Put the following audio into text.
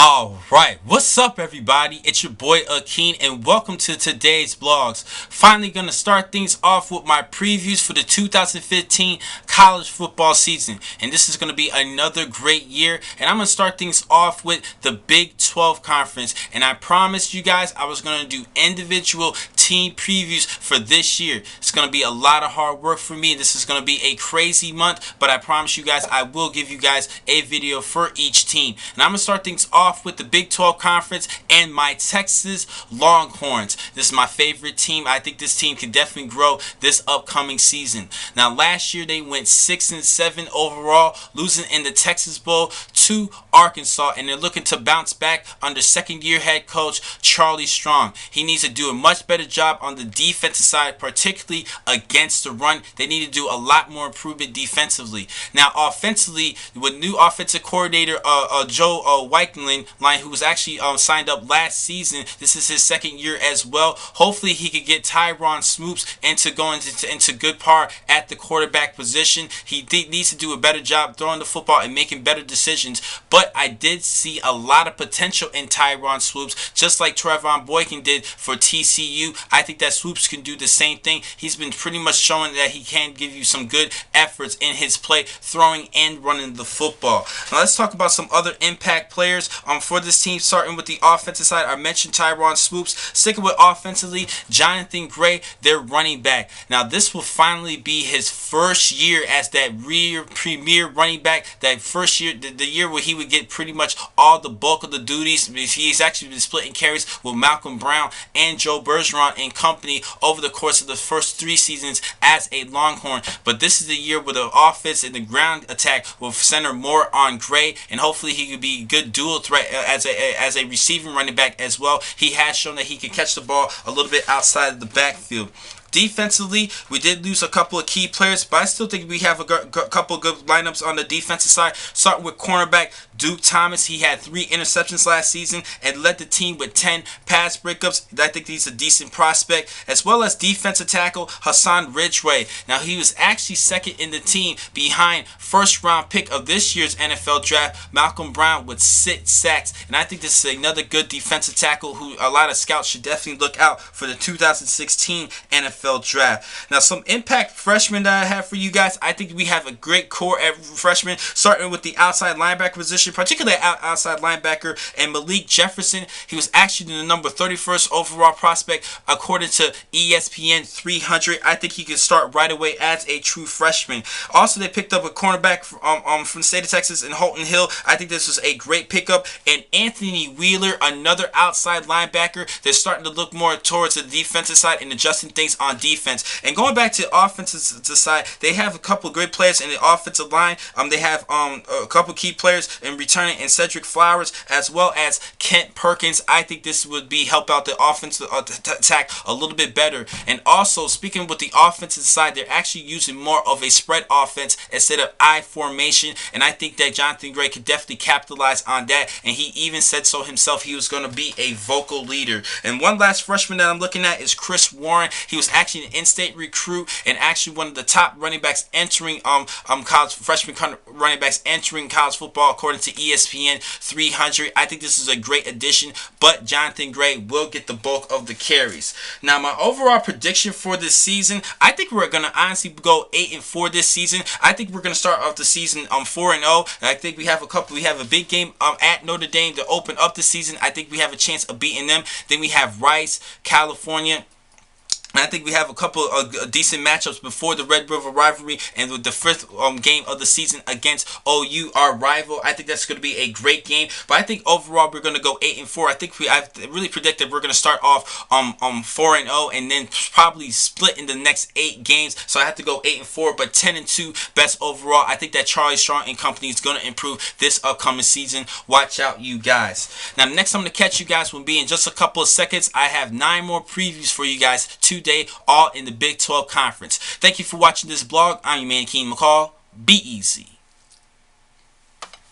Alright, what's up everybody? It's your boy Akeen and welcome to today's vlogs. Finally gonna start things off with my previews for the 2015 college football season. And this is gonna be another great year. And I'm gonna start things off with the Big 12 conference. And I promised you guys I was gonna do individual team previews for this year. It's gonna be a lot of hard work for me. This is gonna be a crazy month, but I promise you guys I will give you guys a video for each team. And I'm gonna start things off with the Big 12 Conference and my Texas Longhorns. This is my favorite team. I think this team can definitely grow this upcoming season. Now, last year they went 6-7 overall, losing in the Texas Bowl to Arkansas, and they're looking to bounce back under second-year head coach Charlie Strong. He needs to do a much better job on the defensive side, particularly against the run. They need to do a lot more improvement defensively. Now, offensively, with new offensive coordinator Joe Weichling, who was actually signed up last season. This is his second year as well. Hopefully he could get Tyron Smoops into good par at the quarterback position. He needs to do a better job throwing the football and making better decisions. But I did see a lot of potential in Tyron Swoops, just like Trevon Boykin did for TCU. I think that Swoops can do the same thing. He's been pretty much showing that he can give you some good efforts in his play, throwing and running the football. Now let's talk about some other impact players for this team, starting with the offensive side. I mentioned Tyron Swoops. Sticking with offensively, Jonathan Gray, their running back. Now this will finally be his first year as that premier running back. That first year, the year where he would get pretty much all the bulk of the duties. He's actually been splitting carries with Malcolm Brown and Joe Bergeron and company over the course of the first 3 seasons as a Longhorn. But this is the year where the offense and the ground attack will center more on Gray, and hopefully he could be a good dual threat as a receiving running back as well. He has shown that he can catch the ball a little bit outside of the backfield. Defensively, we did lose a couple of key players, but I still think we have a couple of good lineups on the defensive side. Starting with cornerback Duke Thomas. He had 3 interceptions last season and led the team with 10 pass breakups. I think he's a decent prospect. As well as defensive tackle Hassan Ridgeway. Now, he was actually second in the team behind first-round pick of this year's NFL draft, Malcolm Brown, with 6 sacks. And I think this is another good defensive tackle who a lot of scouts should definitely look out for the 2016 NFL draft. Now, some impact freshmen that I have for you guys. I think we have a great core at freshmen, starting with the outside linebacker position, particularly outside linebacker and Malik Jefferson. He was actually the number 31st overall prospect according to ESPN 300. I think he can start right away as a true freshman. Also, they picked up a cornerback from the state of Texas in Holton Hill. I think this was a great pickup. And Anthony Wheeler, another outside linebacker. They're starting to look more towards the defensive side and adjusting things on defense. And going back to the offensive side, they have a couple of great players in the offensive line. They have a couple key players in returning in Cedric Flowers as well as Kent Perkins. I think this would help out the offensive attack a little bit better. And also, speaking with the offensive side, they're actually using more of a spread offense instead of I formation. And I think that Jonathan Gray could definitely capitalize on that. And he even said so himself. He was going to be a vocal leader. And one last freshman that I'm looking at is Chris Warren. He was actually an in-state recruit and actually one of the top running backs entering college, freshman running backs entering college football according to ESPN 300. I think this is a great addition, but Jonathan Gray will get the bulk of the carries. Now, my overall prediction for this season, I think we're going to honestly go 8-4 this season. I think we're going to start off the season 4-0. I think we have a big game at Notre Dame to open up the season. I think we have a chance of beating them. Then we have Rice, California. I think we have a couple of decent matchups before the Red River rivalry and with the 5th game of the season against OU, our rival. I think that's going to be a great game. But I think overall we're going to go 8-4. I think I really predict that we're going to start off 4-0 and then probably split in the next 8 games. So I have to go 8-4, but 10-2 best overall. I think that Charlie Strong and company is going to improve this upcoming season. Watch out, you guys. Now, next I'm going to catch you guys will be in just a couple of seconds. I have 9 more previews for you guys today, all in the Big 12 Conference. Thank you for watching this vlog. I'm your man, Keen McCall. Be easy.